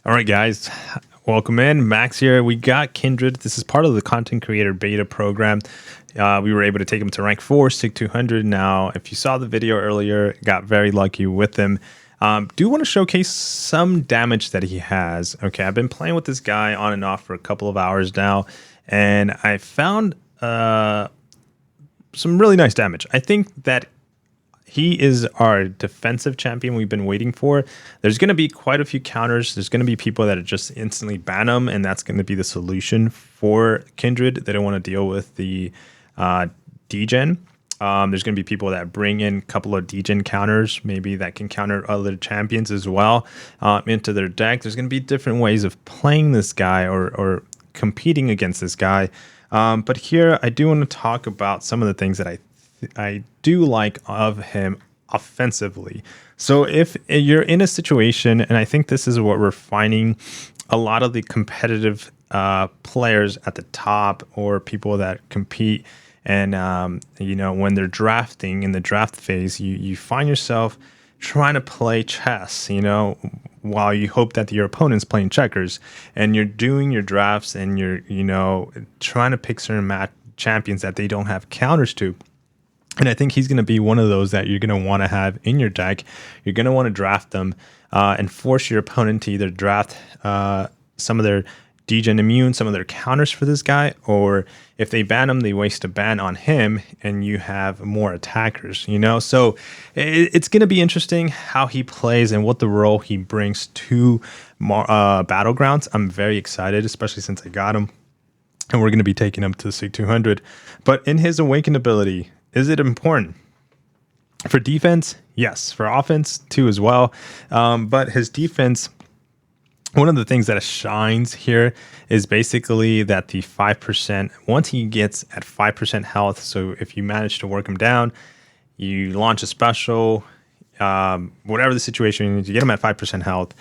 All right, guys, welcome in. Max here. We got Kindred. This is part of the content creator beta program. We were able to take him to rank 4, stick 200. Now, if you saw the video earlier, got very lucky with him. Do want to showcase some damage that he has. Okay, I've been playing with this guy on and off for a couple of hours now, and I found some really nice damage. I think that he is our defensive champion we've been waiting for. There's going to be quite a few counters. There's going to be people that are just instantly ban him, and that's going to be the solution for Kindred. They don't want to deal with the degen. There's going to be people that bring in a couple of degen counters, maybe that can counter other champions as well into their deck. There's going to be different ways of playing this guy or competing against this guy. But here, I do want to talk about some of the things that I do like of him offensively. So if you're in a situation, and I think this is what we're finding, a lot of the competitive players at the top or people that compete, and when they're drafting in the draft phase, you find yourself trying to play chess, while you hope that your opponent's playing checkers, and you're doing your drafts and you're trying to pick certain champions that they don't have counters to. And I think he's going to be one of those that you're going to want to have in your deck. You're going to want to draft them and force your opponent to either draft some of their degen immune, some of their counters for this guy, or if they ban him, they waste a ban on him and you have more attackers, So it's going to be interesting how he plays and what the role he brings to Battlegrounds. I'm very excited, especially since I got him and we're going to be taking him to SIG 200. But in his awakened ability, is it important? For defense, yes. For offense, too, as well. But his defense, one of the things that shines here is basically that the 5%, once he gets at 5% health, so if you manage to work him down, you launch a special, whatever the situation is, you get him at 5% health,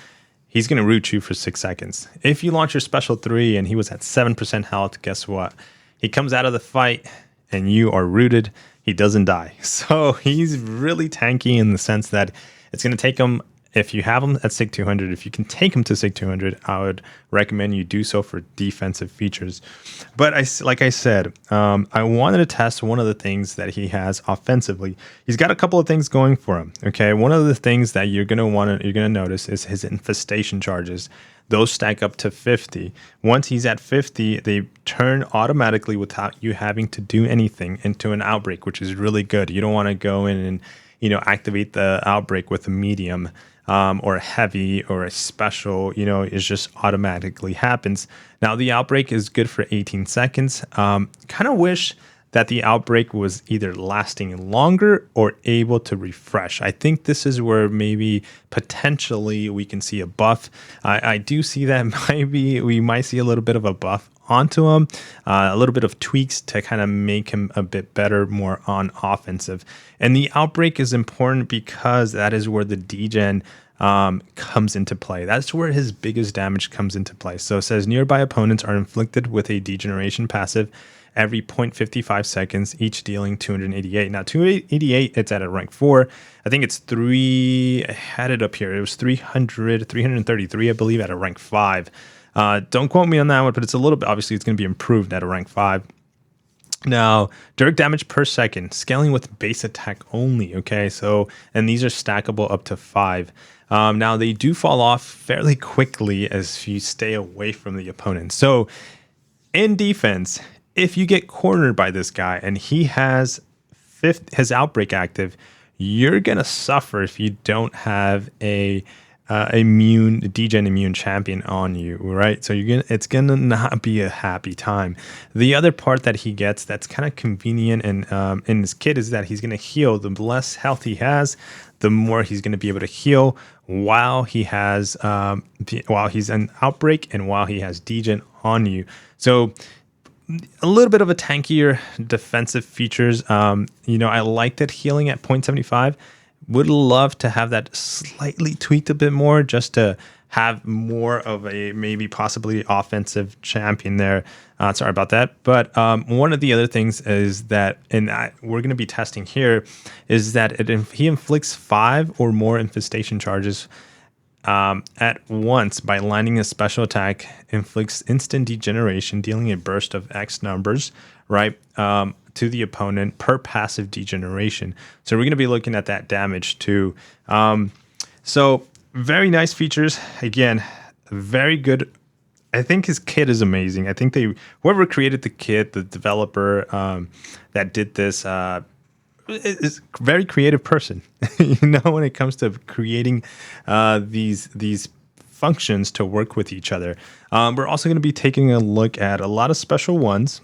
he's going to root you for 6 seconds. If you launch your special 3 and he was at 7% health, guess what? He comes out of the fight and you are rooted. He doesn't die. So he's really tanky in the sense that it's going to take him, if you have him at SIG 200, if you can take him to SIG 200, I would recommend you do so for defensive features. But like I said, I wanted to test one of the things that he has offensively. He's got a couple of things going for him. Okay, one of the things that you're gonna notice is his infestation charges. Those stack up to 50. Once he's at 50, they turn automatically without you having to do anything into an outbreak, which is really good. You don't want to go in and activate the outbreak with a medium or a heavy or a special. It just automatically happens. Now the outbreak is good for 18 seconds. Kind of wish that the outbreak was either lasting longer or able to refresh. I think this is where maybe potentially we can see a buff. I do see that maybe we might see a little bit of a buff onto him, a little bit of tweaks to kind of make him a bit better, more on offensive. And the outbreak is important because that is where the degen comes into play. That's where his biggest damage comes into play. So it says nearby opponents are inflicted with a degeneration passive every 0.55 seconds, each dealing 288. Now 288, it's at a rank 4. I think it's 3, I had it up here. It was 333, I believe, at a rank 5. Don't quote me on that one, but it's a little bit, obviously it's going to be improved at a rank 5. Now, direct damage per second, scaling with base attack only, okay? So, and these are stackable up to 5. Now, they do fall off fairly quickly as you stay away from the opponent. So, in defense, if you get cornered by this guy and he has his outbreak active, you're going to suffer if you don't have a degen immune champion on you, right? So it's gonna not be a happy time. The other part that he gets that's kind of convenient and in his kit is that he's gonna heal. The less health he has, the more he's gonna be able to heal while he has while he's an outbreak and while he has degen on you. So a little bit of a tankier defensive features. I like that healing at 0.75. Would love to have that slightly tweaked a bit more just to have more of a maybe possibly offensive champion there. Sorry about that. But one of the other things is that, and we're going to be testing here, is that he inflicts 5 or more infestation charges at once by landing a special attack, inflicts instant degeneration, dealing a burst of X numbers, right, to the opponent per passive degeneration. So we're going to be looking at that damage too. So very nice features. Again, very good. I think his kit is amazing. I think whoever created the kit, the developer that did this, is a very creative person. When it comes to creating these functions to work with each other. We're also going to be taking a look at a lot of special ones.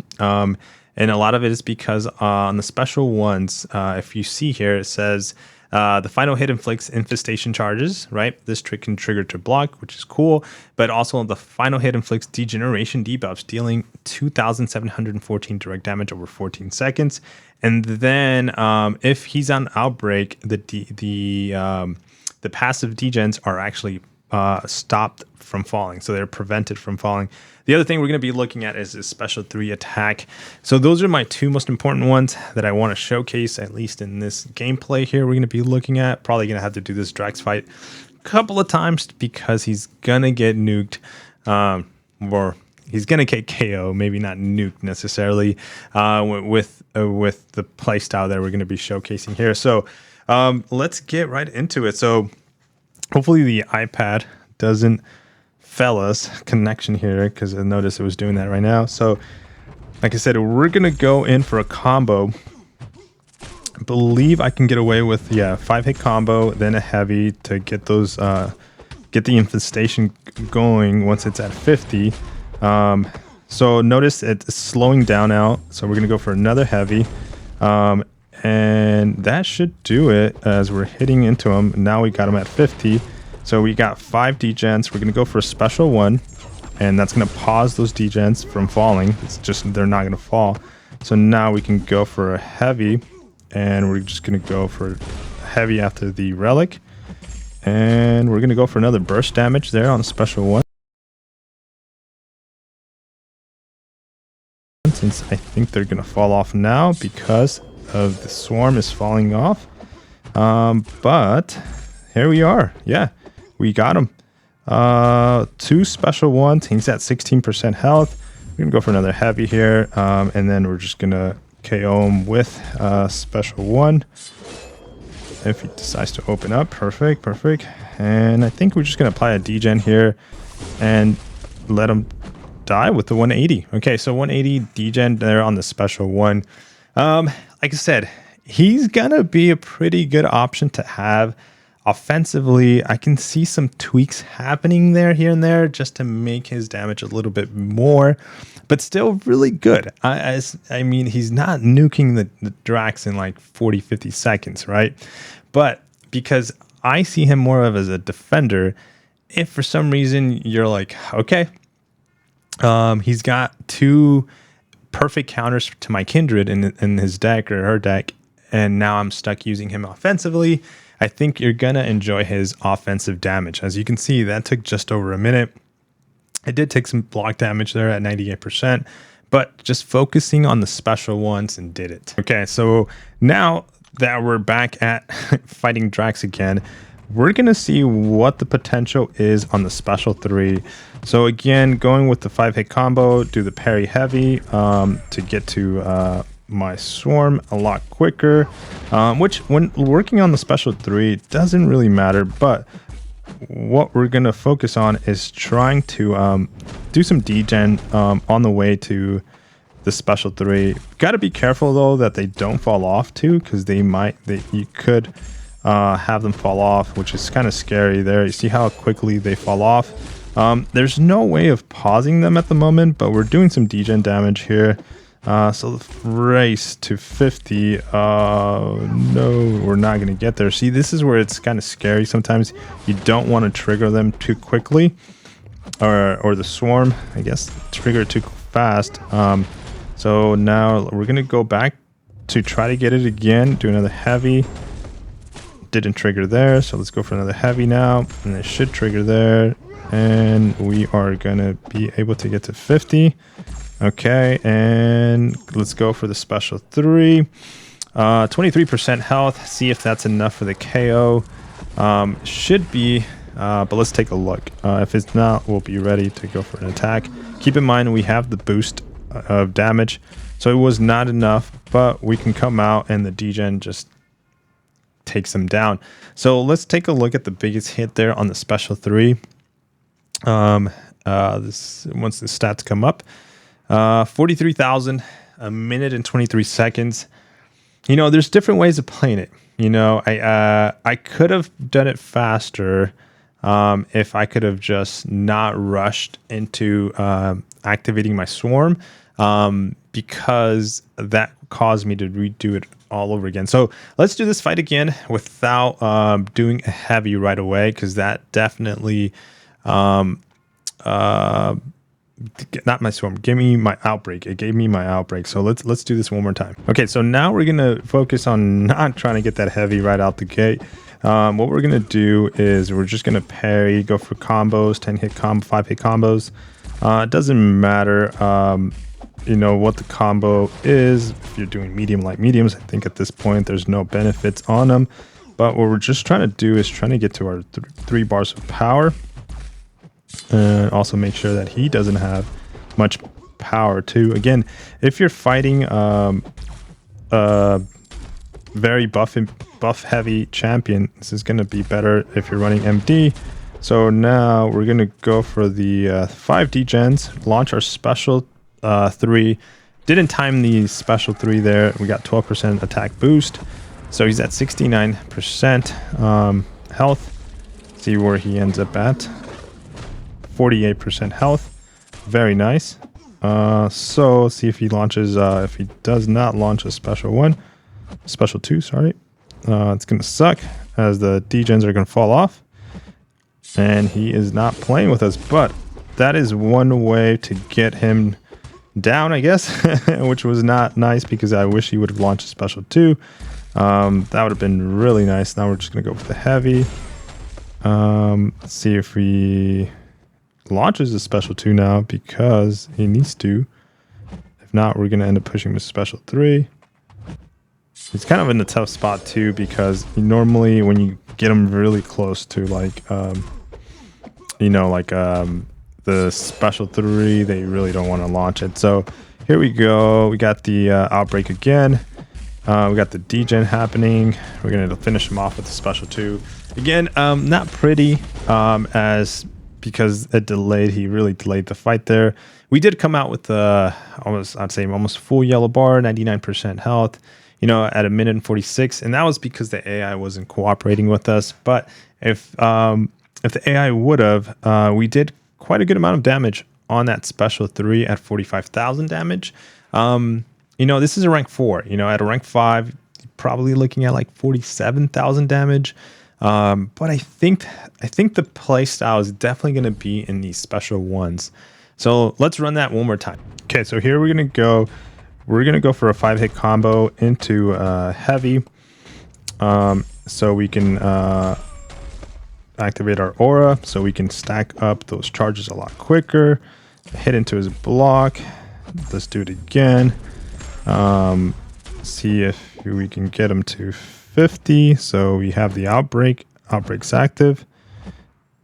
And a lot of it is because on the special ones, if you see here, it says the final hit inflicts infestation charges, right? This trick can trigger to block, which is cool. But also the final hit inflicts degeneration debuffs, dealing 2,714 direct damage over 14 seconds. And then if he's on outbreak, the passive degens are actually stopped from falling. So they're prevented from falling. The other thing we're going to be looking at is his special 3 attack. So those are my 2 most important ones that I want to showcase, at least in this gameplay here. We're going to be looking at, probably going to have to do this Drax fight a couple of times because he's going to get nuked, or he's going to get KO, maybe not nuked necessarily, with the playstyle that we're going to be showcasing here. So let's get right into it. So hopefully the iPad doesn't fail us connection here, because I noticed it was doing that right now. So like I said, we're going to go in for a combo. I believe I can get away with, 5-hit combo, then a heavy to get those, get the infestation going once it's at 50. So notice it's slowing down out. So we're going to go for another heavy. And that should do it as we're hitting into him. Now we got him at 50. So we got 5 degens. We're going to go for a special one. And that's going to pause those degens from falling. It's just they're not going to fall. So now we can go for a heavy. And we're just going to go for heavy after the relic. And we're going to go for another burst damage there on a special one. Since I think they're going to fall off now because of the swarm is falling off. But here we are. Yeah, we got him. 2 special ones. He's at 16% health. We're going to go for another heavy here. And then we're just going to KO him with special one. If he decides to open up. Perfect, perfect. And I think we're just going to apply a degen here and let him die with the 180. Okay, so 180 degen there on the special one. Like I said, he's gonna be a pretty good option to have offensively. I can see some tweaks happening there here and there just to make his damage a little bit more, but still really good. I mean, he's not nuking the Drax in like 40-50 seconds, right? But because I see him more of as a defender, if for some reason you're like, okay, he's got 2 perfect counters to my Kindred in his deck or her deck, and now I'm stuck using him offensively, I think you're going to enjoy his offensive damage. As you can see, that took just over a minute. It did take some block damage there at 98%, but just focusing on the special ones and did it. Okay, so now that we're back at fighting Drax again, we're going to see what the potential is on the special 3. So again, going with the 5-hit combo, do the parry heavy to get to my swarm a lot quicker, which when working on the special 3 doesn't really matter, but what we're going to focus on is trying to do some degen on the way to the special 3. Got to be careful though that they don't fall off too, because you could have them fall off, which is kind of scary there. You see how quickly they fall off. There's no way of pausing them at the moment, but we're doing some degen damage here. So race to 50. No, we're not going to get there. See, this is where it's kind of scary. Sometimes you don't want to trigger them too quickly, or the swarm, I guess, trigger too fast. So now we're going to go back to try to get it again. Do another heavy. Didn't trigger there, so let's go for another heavy now, and it should trigger there, and we are gonna be able to get to 50. Okay, and let's go for the special 3. 23% health. See if that's enough for the KO. Should be but let's take a look. If it's not, we'll be ready to go for an attack. Keep in mind we have the boost of damage, so it was not enough, but we can come out and the degen just takes him down. So let's take a look at the biggest hit there on the special 3. This once the stats come up, 43,000, a minute and 23 seconds. You know, there's different ways of playing it. You know, I could have done it faster if I could have just not rushed into activating my swarm, because that caused me to redo it all over again. So let's do this fight again without doing a heavy right away, because that definitely not my swarm, give me my outbreak. It gave me my outbreak. So let's do this one more time. Okay, so now we're gonna focus on not trying to get that heavy right out the gate. What we're gonna do is we're just gonna parry, go for combos, 10 hit combo, 5 hit combos. It doesn't matter you know what the combo is. If you're doing medium light mediums, I think at this point there's no benefits on them, but what we're just trying to do is trying to get to our 3 bars of power, and also make sure that he doesn't have much power too. Again, if you're fighting very buff heavy champion, this is going to be better if you're running MD. So now we're going to go for the 5 degens, launch our special 3. Didn't time the special 3 there. We got 12% attack boost, so he's at 69% health. See where he ends up at. 48% health. Very nice. So let's see if he launches, if he does not launch a special 2, sorry. It's gonna suck, as the degens are gonna fall off, and he is not playing with us. But that is one way to get him down, I guess, which was not nice, because I wish he would have launched a special 2. That would have been really nice. Now we're just gonna go with the heavy. Let's see if he launches a special 2 now, because he needs to. If not, we're gonna end up pushing him to special 3. He's kind of in a tough spot too, because normally when you get him really close to like you know, like the special 3, they really don't want to launch it. So here we go. We got the outbreak again. We got the degen happening. We're gonna finish him off with the special 2 again. Not pretty, as because it delayed. He really delayed the fight there. We did come out with almost full yellow bar, 99% health, you know, at a minute and 46, and that was because the AI wasn't cooperating with us. But if the AI would have, we did quite a good amount of damage on that special 3 at 45,000 damage. You know, this is a rank 4. You know, at a rank 5, probably looking at like 47,000 damage. But I think the play style is definitely going to be in these special ones. So let's run that one more time. Okay, so here we're going to go for a 5 hit combo into heavy, so we can activate our aura, so we can stack up those charges a lot quicker, hit into his block. Let's do it again. See if we can get him to 50. So we have the outbreak's active,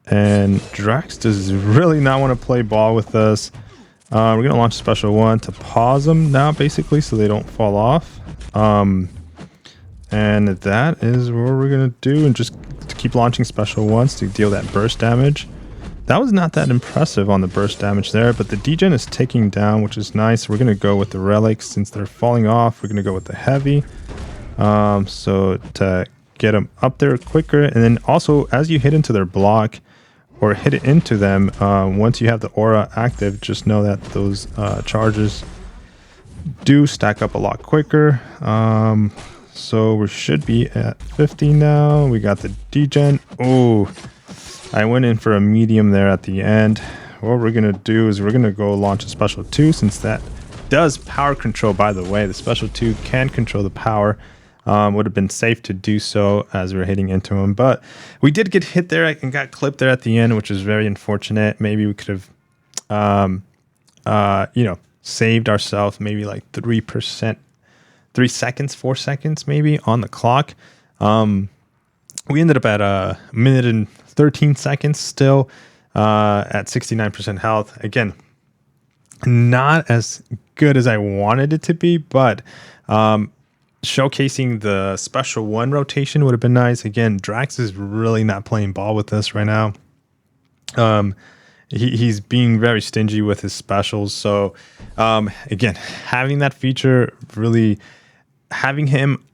and Drax does really not want to play ball with us. We're gonna launch special 1 to pause them now, basically, so they don't fall off. And that is what we're gonna do, and just to keep launching special 1s to deal that burst damage. That was not that impressive on the burst damage there, but the degen is taking down, which is nice. We're gonna go with the relics since they're falling off. We're gonna go with the heavy, so to get them up there quicker. And then also, as you hit into their block or hit it into them, once you have the aura active, just know that those charges do stack up a lot quicker. So we should be at 50 now. We got the degen. Oh, I went in for a medium there at the end. What we're gonna do is we're gonna go launch a special 2, since that does power control. By the way, the special 2 can control the power. Would have been safe to do so as we're hitting into him, but we did get hit there and got clipped there at the end, which was very unfortunate. Maybe we could have you know, saved ourselves maybe like 3%, 3 seconds, 4 seconds maybe on the clock. We ended up at a minute and 13 seconds still at 69% health. Again, not as good as I wanted it to be, but showcasing the special 1 rotation would have been nice. Again, Drax is really not playing ball with this right now. He's being very stingy with his specials. So again, having that feature, really having him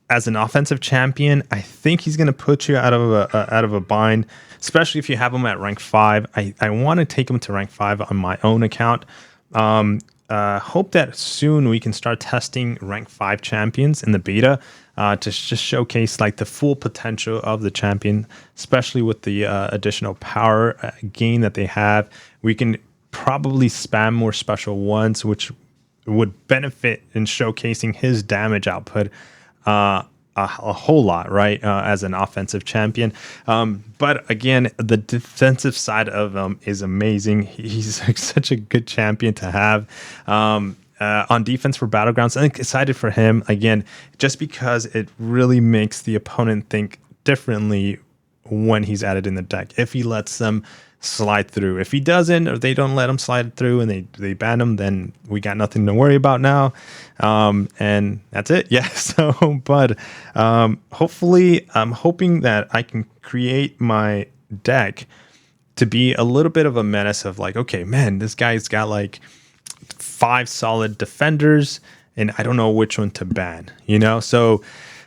as an offensive champion, I think he's going to put you out of a bind, especially if you have him at rank 5. I want to take him to rank 5 on my own account. Hope that soon we can start testing rank 5 champions in the beta to just showcase like the full potential of the champion, especially with the additional power gain that they have. We can probably spam more special ones, which would benefit in showcasing his damage output a whole lot, right? As an offensive champion. But again, the defensive side of him is amazing. He's such a good champion to have. On defense for Battlegrounds, I'm excited for him again, just because it really makes the opponent think differently when he's added in the deck. If he lets them slide through, if he doesn't, or they don't let him slide through and they ban him, then we got nothing to worry about now. And that's it. Yeah. So, but hopefully, I'm hoping that I can create my deck to be a little bit of a menace of like, okay, man, this guy's got like 5 solid defenders and I don't know which one to ban, you know? So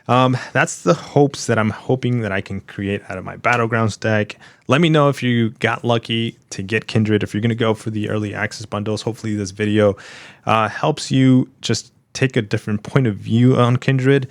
that's the hopes that I'm hoping that I can create out of my Battlegrounds deck. Let me know if you got lucky to get Kindred, if you're going to go for the early access bundles. Hopefully this video helps you just take a different point of view on Kindred.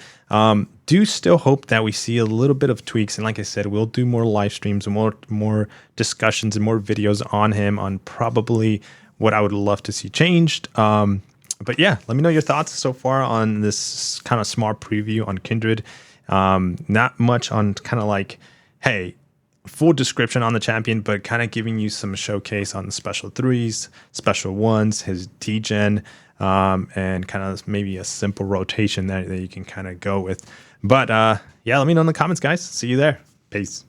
Do still hope that we see a little bit of tweaks. And like I said, we'll do more live streams and more discussions and more videos on him, on probably what I would love to see changed. But yeah, let me know your thoughts so far on this kind of small preview on Kindred. Not much on kind of like, hey, full description on the champion, but kind of giving you some showcase on the special 3s, special 1s, his degen, and kind of maybe a simple rotation that you can kind of go with. But yeah, let me know in the comments, guys. See you there. Peace.